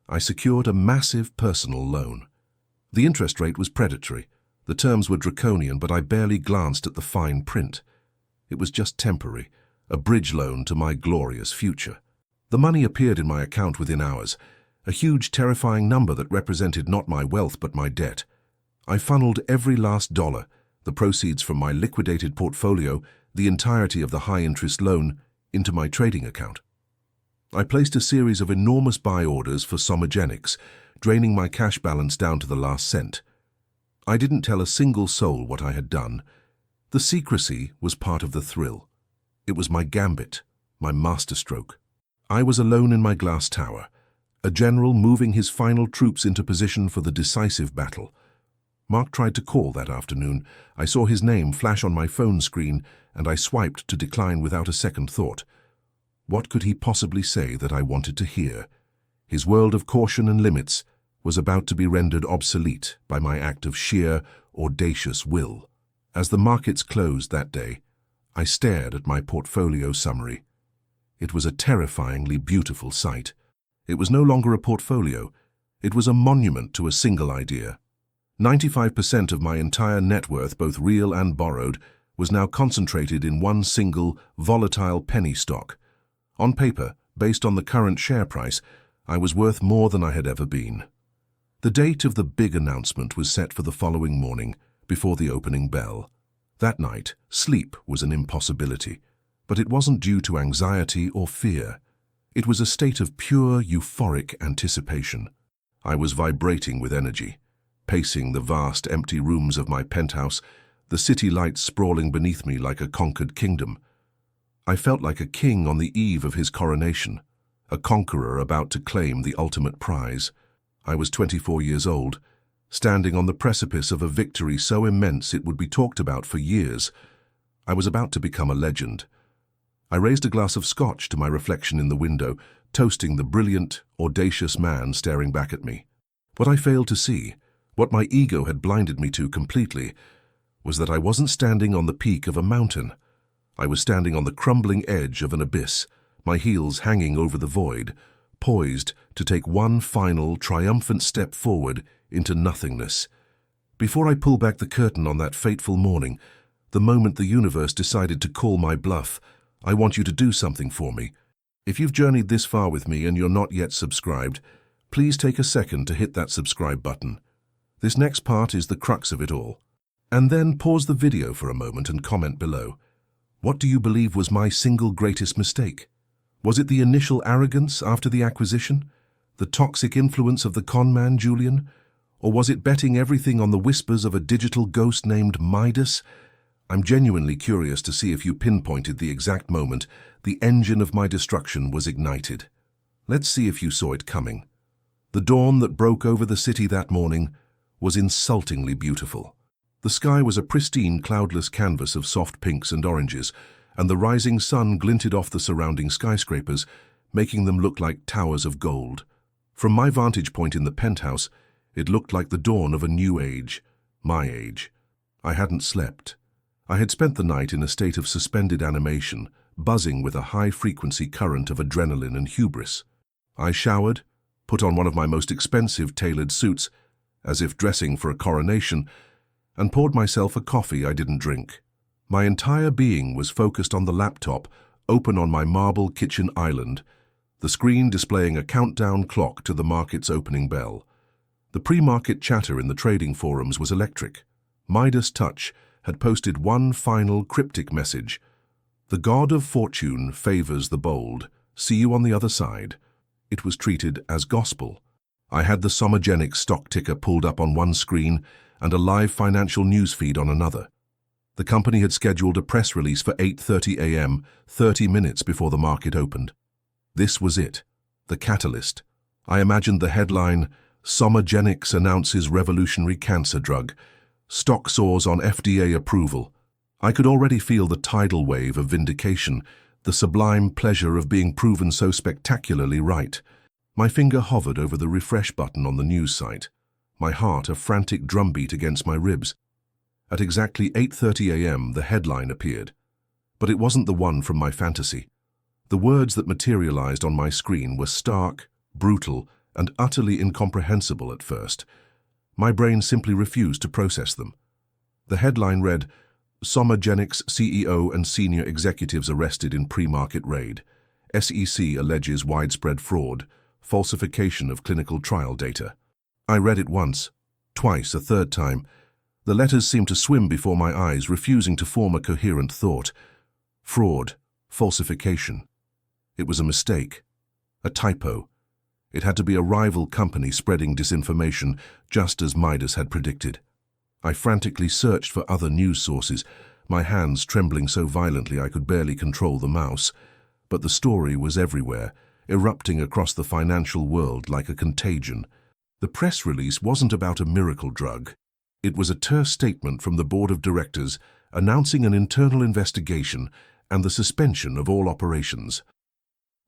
I secured a massive personal loan. The interest rate was predatory. The terms were draconian, but I barely glanced at the fine print. It was just temporary, a bridge loan to my glorious future. The money appeared in my account within hours, a huge, terrifying number that represented not my wealth but my debt. I funneled every last dollar, the proceeds from my liquidated portfolio, the entirety of the high-interest loan, into my trading account. I placed a series of enormous buy orders for Somogenics, draining my cash balance down to the last cent. I didn't tell a single soul what I had done. The secrecy was part of the thrill. It was my gambit, my masterstroke. I was alone in my glass tower, a general moving his final troops into position for the decisive battle. Mark tried to call that afternoon. I saw his name flash on my phone screen, and I swiped to decline without a second thought. What could he possibly say that I wanted to hear? His world of caution and limits was about to be rendered obsolete by my act of sheer, audacious will. As the markets closed that day, I stared at my portfolio summary. It was a terrifyingly beautiful sight. It was no longer a portfolio. It was a monument to a single idea. 95% of my entire net worth, both real and borrowed, was now concentrated in one single, volatile penny stock. On paper, based on the current share price, I was worth more than I had ever been. The date of the big announcement was set for the following morning, before the opening bell. That night, sleep was an impossibility, but it wasn't due to anxiety or fear. It was a state of pure, euphoric anticipation. I was vibrating with energy, pacing the vast, empty rooms of my penthouse, the city lights sprawling beneath me like a conquered kingdom. I felt like a king on the eve of his coronation, a conqueror about to claim the ultimate prize. I was 24 years old, standing on the precipice of a victory so immense it would be talked about for years. I was about to become a legend. I raised a glass of scotch to my reflection in the window, toasting the brilliant, audacious man staring back at me. What I failed to see, what my ego had blinded me to completely, was that I wasn't standing on the peak of a mountain. I was standing on the crumbling edge of an abyss, my heels hanging over the void, poised to take one final, triumphant step forward into nothingness. Before I pull back the curtain on that fateful morning, the moment the universe decided to call my bluff, I want you to do something for me. If you've journeyed this far with me and you're not yet subscribed, please take a second to hit that subscribe button. This next part is the crux of it all. And then pause the video for a moment and comment below. What do you believe was my single greatest mistake? Was it the initial arrogance after the acquisition? The toxic influence of the con man Julian? Or was it betting everything on the whispers of a digital ghost named Midas? I'm genuinely curious to see if you pinpointed the exact moment the engine of my destruction was ignited. Let's see if you saw it coming. The dawn that broke over the city that morning was insultingly beautiful. The sky was a pristine, cloudless canvas of soft pinks and oranges, and the rising sun glinted off the surrounding skyscrapers, making them look like towers of gold. From my vantage point in the penthouse, it looked like the dawn of a new age, my age. I hadn't slept. I had spent the night in a state of suspended animation, buzzing with a high-frequency current of adrenaline and hubris. I showered, put on one of my most expensive tailored suits, as if dressing for a coronation, and poured myself a coffee I didn't drink. My entire being was focused on the laptop, open on my marble kitchen island, the screen displaying a countdown clock to the market's opening bell. The pre-market chatter in the trading forums was electric. Midas Touch had posted one final cryptic message. The god of fortune favors the bold. See you on the other side. It was treated as gospel. I had the Somogenic stock ticker pulled up on one screen and a live financial news feed on another. The company had scheduled a press release for 8:30 a.m., 30 minutes before the market opened. This was it, the catalyst. I imagined the headline, Somogenics announces revolutionary cancer drug. Stock soars on FDA approval. I could already feel the tidal wave of vindication, the sublime pleasure of being proven so spectacularly right. My finger hovered over the refresh button on the news site, my heart a frantic drumbeat against my ribs. At exactly 8:30 a.m., the headline appeared. But it wasn't the one from my fantasy. The words that materialized on my screen were stark, brutal, and utterly incomprehensible at first. My brain simply refused to process them. The headline read, Somogenics CEO and senior executives arrested in pre-market raid. SEC alleges widespread fraud, falsification of clinical trial data. I read it once, twice, a third time. The letters seemed to swim before my eyes, refusing to form a coherent thought. Fraud, falsification. It was a mistake, a typo. It had to be a rival company spreading disinformation, just as Midas had predicted. I frantically searched for other news sources, my hands trembling so violently I could barely control the mouse. But the story was everywhere, erupting across the financial world like a contagion. The press release wasn't about a miracle drug. It was a terse statement from the board of directors announcing an internal investigation and the suspension of all operations.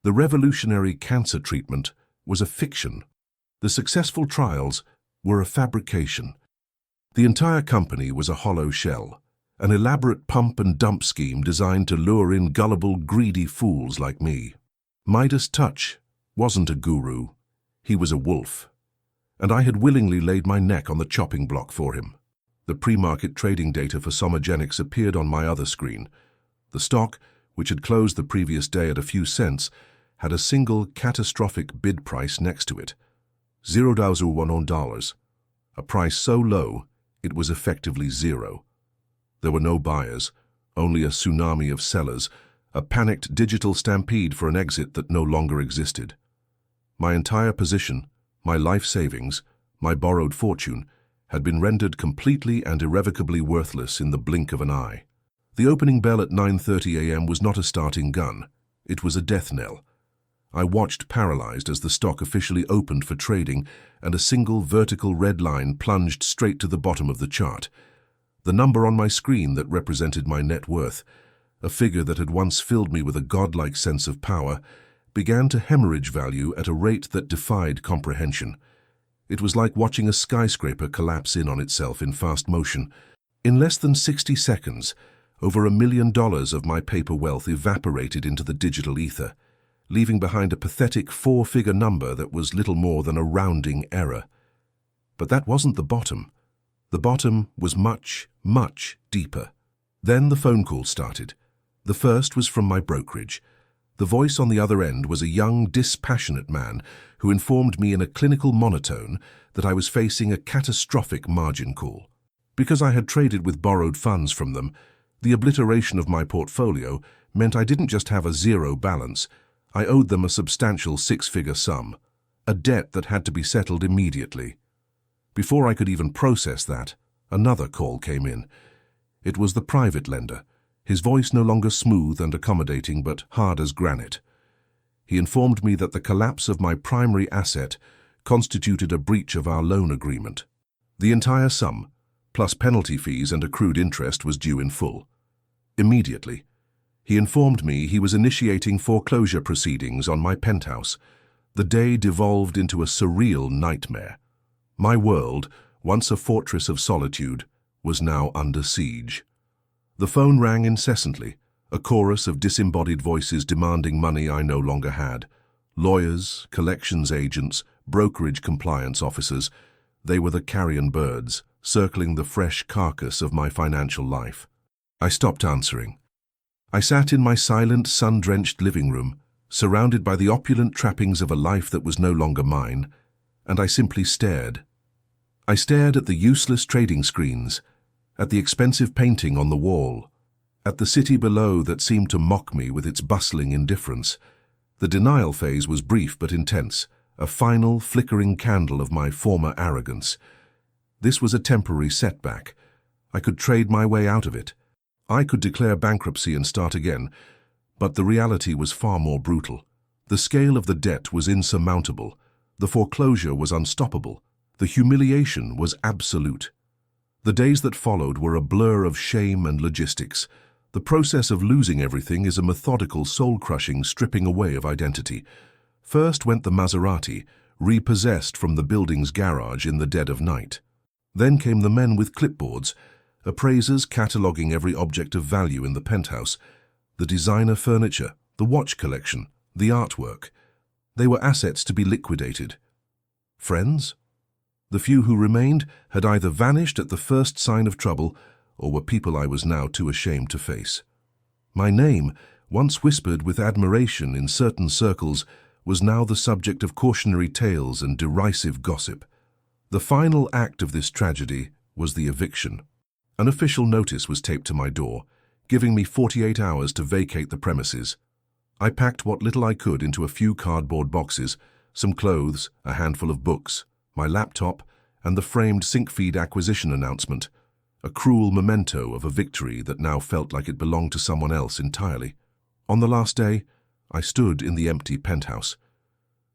The revolutionary cancer treatment was a fiction. The successful trials were a fabrication. The entire company was a hollow shell, an elaborate pump and dump scheme designed to lure in gullible, greedy fools like me. Midas Touch wasn't a guru. He was a wolf, and I had willingly laid my neck on the chopping block for him. The pre-market trading data for Somogenics appeared on my other screen. The stock, which had closed the previous day at a few cents, had a single catastrophic bid price next to it, $0.01, a price so low it was effectively zero. There were no buyers, only a tsunami of sellers, a panicked digital stampede for an exit that no longer existed. My entire position, my life savings, my borrowed fortune, had been rendered completely and irrevocably worthless in the blink of an eye. The opening bell at 9:30 a.m. was not a starting gun. It was a death knell. I watched paralyzed as the stock officially opened for trading and a single vertical red line plunged straight to the bottom of the chart. The number on my screen that represented my net worth, a figure that had once filled me with a godlike sense of power, began to hemorrhage value at a rate that defied comprehension. It was like watching a skyscraper collapse in on itself in fast motion. In less than 60 seconds, over $1 million of my paper wealth evaporated into the digital ether, leaving behind a pathetic four-figure number that was little more than a rounding error. But that wasn't the bottom. The bottom was much, much deeper. Then the phone call started. The first was from my brokerage. The voice on the other end was a young, dispassionate man who informed me in a clinical monotone that I was facing a catastrophic margin call. Because I had traded with borrowed funds from them, the obliteration of my portfolio meant I didn't just have a zero balance, I owed them a substantial six-figure sum, a debt that had to be settled immediately. Before I could even process that, another call came in. It was the private lender, his voice no longer smooth and accommodating but hard as granite. He informed me that the collapse of my primary asset constituted a breach of our loan agreement. The entire sum, plus penalty fees and accrued interest, was due in full. Immediately, he informed me he was initiating foreclosure proceedings on my penthouse. The day devolved into a surreal nightmare. My world, once a fortress of solitude, was now under siege. The phone rang incessantly, a chorus of disembodied voices demanding money I no longer had. Lawyers, collections agents, brokerage compliance officers, they were the carrion birds, circling the fresh carcass of my financial life. I stopped answering. I sat in my silent, sun-drenched living room, surrounded by the opulent trappings of a life that was no longer mine, and I simply stared. I stared at the useless trading screens, at the expensive painting on the wall, at the city below that seemed to mock me with its bustling indifference. The denial phase was brief but intense, a final, flickering candle of my former arrogance. This was a temporary setback. I could trade my way out of it. I could declare bankruptcy and start again, but the reality was far more brutal. The scale of the debt was insurmountable. The foreclosure was unstoppable. The humiliation was absolute. The days that followed were a blur of shame and logistics. The process of losing everything is a methodical, soul-crushing stripping away of identity. First went the Maserati, repossessed from the building's garage in the dead of night. Then came the men with clipboards, appraisers cataloguing every object of value in the penthouse, the designer furniture, the watch collection, the artwork. They were assets to be liquidated. Friends? The few who remained had either vanished at the first sign of trouble or were people I was now too ashamed to face. My name, once whispered with admiration in certain circles, was now the subject of cautionary tales and derisive gossip. The final act of this tragedy was the eviction. An official notice was taped to my door, giving me 48 hours to vacate the premises. I packed what little I could into a few cardboard boxes, some clothes, a handful of books, my laptop, and the framed SyncFeed acquisition announcement, a cruel memento of a victory that now felt like it belonged to someone else entirely. On the last day, I stood in the empty penthouse.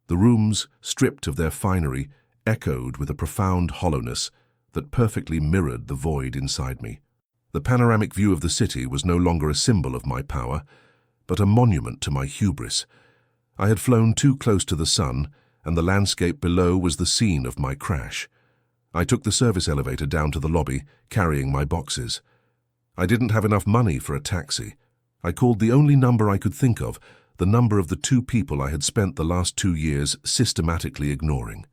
The rooms, stripped of their finery, echoed with a profound hollowness that perfectly mirrored the void inside me. The panoramic view of the city was no longer a symbol of my power, but a monument to my hubris. I had flown too close to the sun, and the landscape below was the scene of my crash. I took the service elevator down to the lobby, carrying my boxes. I didn't have enough money for a taxi. I called the only number I could think of, the number of the two people I had spent the last 2 years systematically ignoring.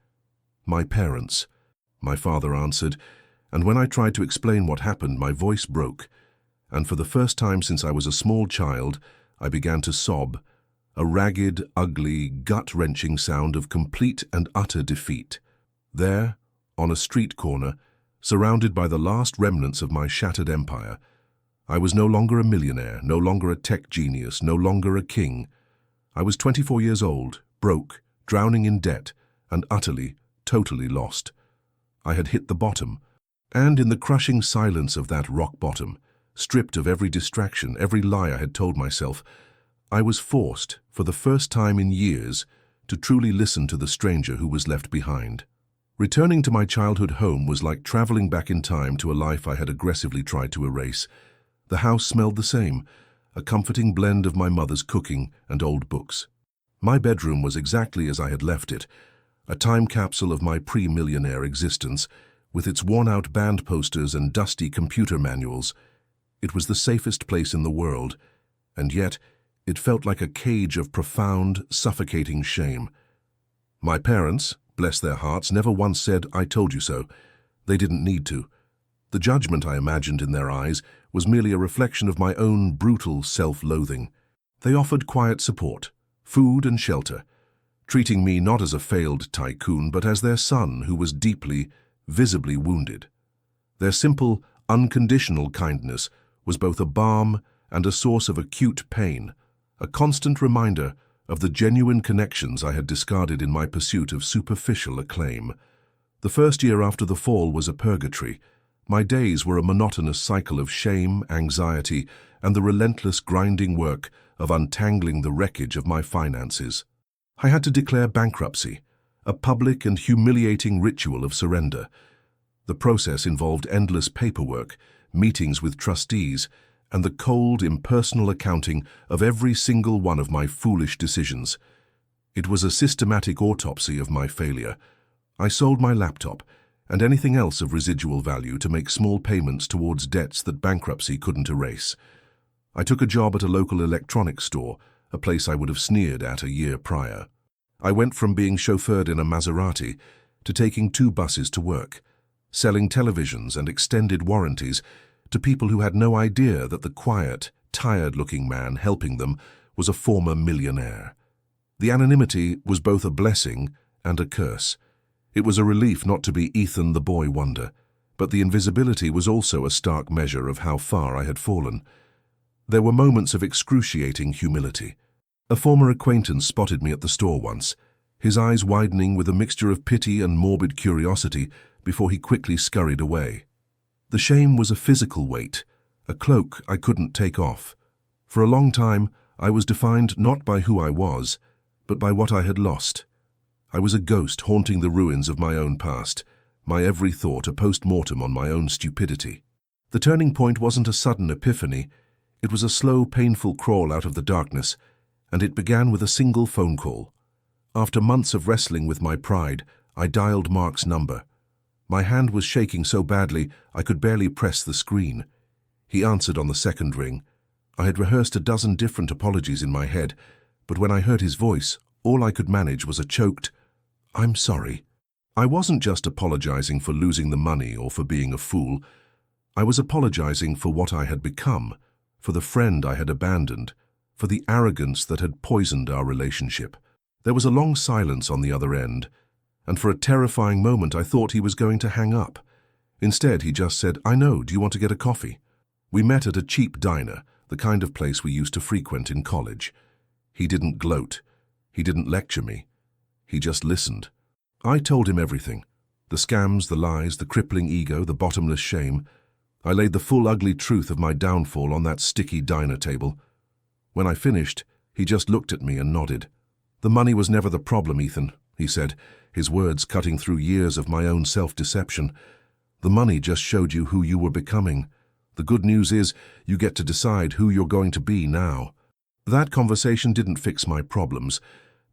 My parents. My father answered, And when I tried to explain what happened, my voice broke, and for the first time since I was a small child, I began to sob, a ragged, ugly, gut-wrenching sound of complete and utter defeat. There, on a street corner, surrounded by the last remnants of my shattered empire, I was no longer a millionaire, no longer a tech genius, no longer a king. I was 24 years old, broke, drowning in debt, and utterly, totally lost. I had hit the bottom, and in the crushing silence of that rock bottom, stripped of every distraction, every lie I had told myself, I was forced, for the first time in years, to truly listen to the stranger who was left behind. Returning to my childhood home was like traveling back in time to a life I had aggressively tried to erase. The house smelled the same, a comforting blend of my mother's cooking and old books. My bedroom was exactly as I had left it, a time capsule of my pre-millionaire existence, with its worn-out band posters and dusty computer manuals. It was the safest place in the world, and yet it felt like a cage of profound, suffocating shame. My parents, bless their hearts, never once said, "I told you so." They didn't need to. The judgment I imagined in their eyes was merely a reflection of my own brutal self-loathing. They offered quiet support, food and shelter, treating me not as a failed tycoon, but as their son who was deeply, visibly wounded. Their simple, unconditional kindness was both a balm and a source of acute pain, a constant reminder of the genuine connections I had discarded in my pursuit of superficial acclaim. The first year after the fall was a purgatory. My days were a monotonous cycle of shame, anxiety, and the relentless grinding work of untangling the wreckage of my finances. I had to declare bankruptcy, a public and humiliating ritual of surrender. The process involved endless paperwork, meetings with trustees, and the cold, impersonal accounting of every single one of my foolish decisions. It was a systematic autopsy of my failure. I sold my laptop and anything else of residual value to make small payments towards debts that bankruptcy couldn't erase. I took a job at a local electronics store, a place I would have sneered at a year prior. I went from being chauffeured in a Maserati to taking 2 buses to work, selling televisions and extended warranties to people who had no idea that the quiet, tired-looking man helping them was a former millionaire. The anonymity was both a blessing and a curse. It was a relief not to be Ethan the boy wonder, but the invisibility was also a stark measure of how far I had fallen. There were moments of excruciating humility. A former acquaintance spotted me at the store once, his eyes widening with a mixture of pity and morbid curiosity before he quickly scurried away. The shame was a physical weight, a cloak I couldn't take off. For a long time, I was defined not by who I was, but by what I had lost. I was a ghost haunting the ruins of my own past, my every thought a post-mortem on my own stupidity. The turning point wasn't a sudden epiphany, it was a slow, painful crawl out of the darkness, and it began with a single phone call. After months of wrestling with my pride, I dialed Mark's number. My hand was shaking so badly I could barely press the screen. He answered on the second ring. I had rehearsed a dozen different apologies in my head, but when I heard his voice, all I could manage was a choked, "I'm sorry." I wasn't just apologizing for losing the money or for being a fool. I was apologizing for what I had become, for the friend I had abandoned, for the arrogance that had poisoned our relationship. There was a long silence on the other end, and for a terrifying moment I thought he was going to hang up. Instead, he just said, "I know, do you want to get a coffee?" We met at a cheap diner, the kind of place we used to frequent in college. He didn't gloat. He didn't lecture me. He just listened. I told him everything. The scams, the lies, the crippling ego, the bottomless shame. I laid the full ugly truth of my downfall on that sticky diner table. When I finished, he just looked at me and nodded. "The money was never the problem, Ethan," he said, his words cutting through years of my own self-deception. "The money just showed you who you were becoming. The good news is you get to decide who you're going to be now." That conversation didn't fix my problems,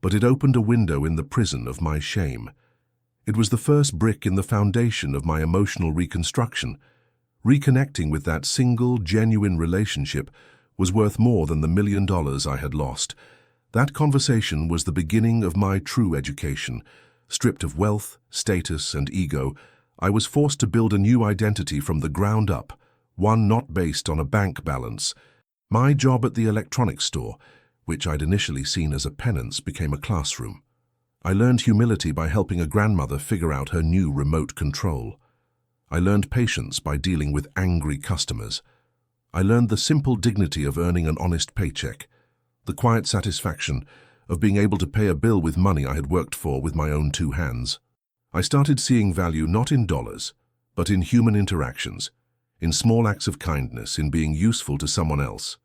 but it opened a window in the prison of my shame. It was the first brick in the foundation of my emotional reconstruction. Reconnecting with that single, genuine relationship was worth more than the $1 million I had lost. That conversation was the beginning of my true education. Stripped of wealth, status, and ego, I was forced to build a new identity from the ground up, one not based on a bank balance. My job at the electronics store, which I'd initially seen as a penance, became a classroom. I learned humility by helping a grandmother figure out her new remote control. I learned patience by dealing with angry customers. I learned the simple dignity of earning an honest paycheck, the quiet satisfaction of being able to pay a bill with money I had worked for with my own 2 hands. I started seeing value not in dollars, but in human interactions, in small acts of kindness, in being useful to someone else.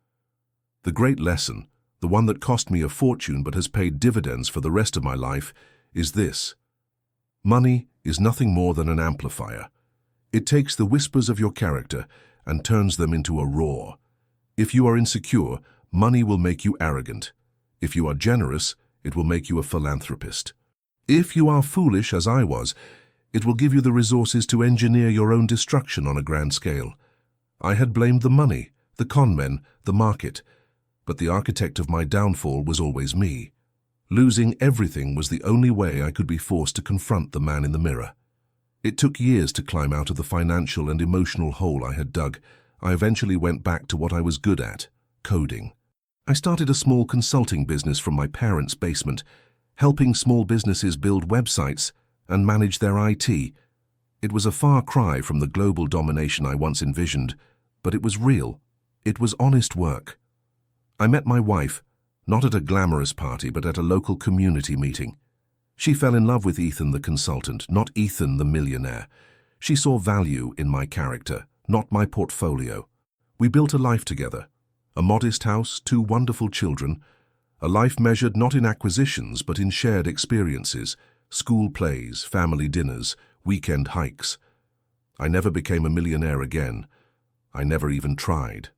The great lesson, the one that cost me a fortune but has paid dividends for the rest of my life, is this: money is nothing more than an amplifier. It takes the whispers of your character and turns them into a roar. If you are insecure, money will make you arrogant. If you are generous, it will make you a philanthropist. If you are foolish, as I was, it will give you the resources to engineer your own destruction on a grand scale. I had blamed the money, the conmen, the market, but the architect of my downfall was always me. Losing everything was the only way I could be forced to confront the man in the mirror. It took years to climb out of the financial and emotional hole I had dug. I eventually went back to what I was good at: coding. I started a small consulting business from my parents' basement, helping small businesses build websites and manage their IT. It was a far cry from the global domination I once envisioned, but it was real. It was honest work. I met my wife, not at a glamorous party, but at a local community meeting. She fell in love with Ethan the consultant, not Ethan the millionaire. She saw value in my character, not my portfolio. We built a life together. A modest house, 2 wonderful children, a life measured not in acquisitions but in shared experiences, school plays, family dinners, weekend hikes. I never became a millionaire again. I never even tried.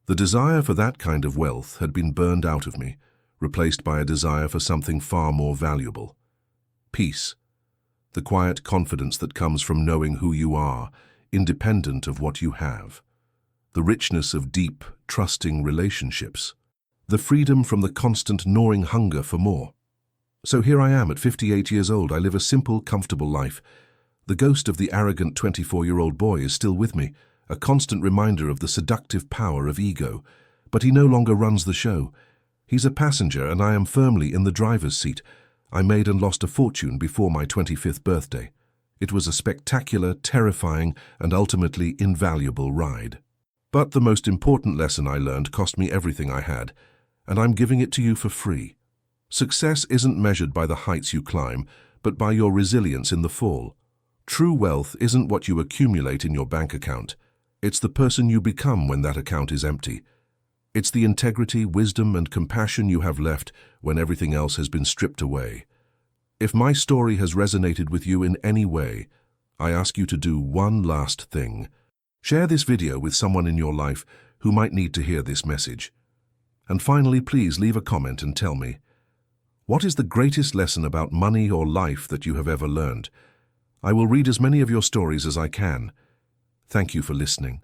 The desire for that kind of wealth had been burned out of me, replaced by a desire for something far more valuable. Peace. The quiet confidence that comes from knowing who you are, independent of what you have. The richness of deep, trusting relationships. The freedom from the constant gnawing hunger for more. So here I am at 58 years old. I live a simple, comfortable life. The ghost of the arrogant 24-year-old boy is still with me, a constant reminder of the seductive power of ego. But he no longer runs the show. He's a passenger and I am firmly in the driver's seat. I made and lost a fortune before my 25th birthday. It was a spectacular, terrifying, and ultimately invaluable ride. But the most important lesson I learned cost me everything I had, and I'm giving it to you for free. Success isn't measured by the heights you climb, but by your resilience in the fall. True wealth isn't what you accumulate in your bank account. It's the person you become when that account is empty. It's the integrity, wisdom, and compassion you have left when everything else has been stripped away. If my story has resonated with you in any way, I ask you to do one last thing. Share this video with someone in your life who might need to hear this message. And finally, please leave a comment and tell me, what is the greatest lesson about money or life that you have ever learned? I will read as many of your stories as I can. Thank you for listening.